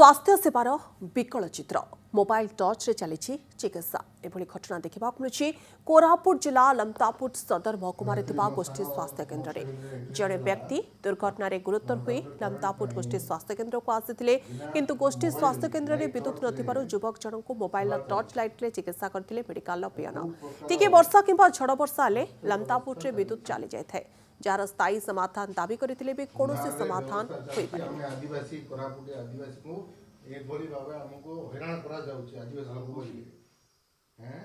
स्वास्थ्य सेवार विकल चित्र मोबाइल टच रे चली चिकित्सा एभली घटना देखा मिली कोरापुट जिला लमतापुट सदर महकुमार गोष्ठी स्वास्थ्य केन्द्र में जड़े व्यक्ति दुर्घटन गुरुतर हुई लमतापुट गोष्ठी स्वास्थ्य केन्द्र को आसी किंतु गोष्ठी स्वास्थ्य केन्द्र में विद्युत न युवक जन को मोबाइल टर्च लाइट रे चिकित्सा करते मेडिकल पियन टिके वर्षा किंबा झड़ वर्षा हेले लमतापुट रे विद्युत चली जाए जार स्थायी समाधान दाबी करथिले भी कोनोसी समाधान होई पारे आदिवासी कोरापुट आदिवासी को एक बोली बाबा हमको हैरान करा जाउची आदिवासी लोग बोली हैं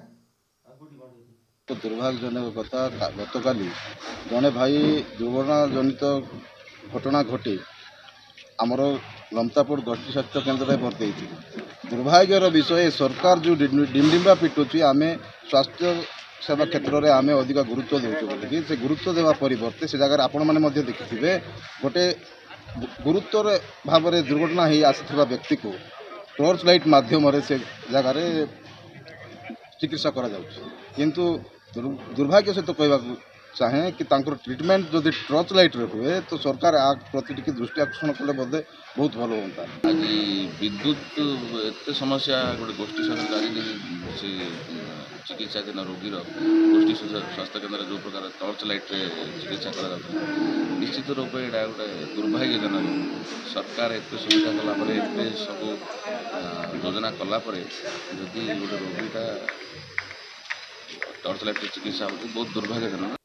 तो दुर्भाग्यजनक कथा गतकाली जने भाई दुर्घटना जनित घटना घटी आमर लमतापुर गोष्ठी स्वास्थ्य केन्द्र में भर्ती दुर्भाग्यर विषय सरकार जो डिंडिंबा पिटुची आमे स्वास्थ्य सेवा क्षेत्र में आम अधिक गुरुत्व देउछु बोलिकी से गुरुत्व देवा परिवर्ते से जगह आपण मैंने देखिथे गोटे गुरुत्व भाव में दुर्घटना हो आसी व्यक्ति को टर्च लाइट माध्यम से जगार चिकित्सा करा किंतु दुर्भाग्य सहित कहवा चाहे कि ट्रिटमेंट जदि टर्च लाइट हुए तो सरकार आ प्रति दृष्टि आकर्षण कले बोधे बहुत भल होता। आज विद्युत एत समस्या गोटे गोष्ठी स्वास्थ्य चिकित्साधीन रोगी गोष्ठी स्वास्थ्य केन्द्र जो प्रकार टर्च लाइट चिकित्सा कर निश्चित रूप से यहाँ गोटे दुर्भाग्यजनक सरकार एत सुविधा कलापर एत सब योजना कलापर जदि गोटे रोगीटा टर्च लाइट चिकित्सा होती बहुत दुर्भाग्यजनक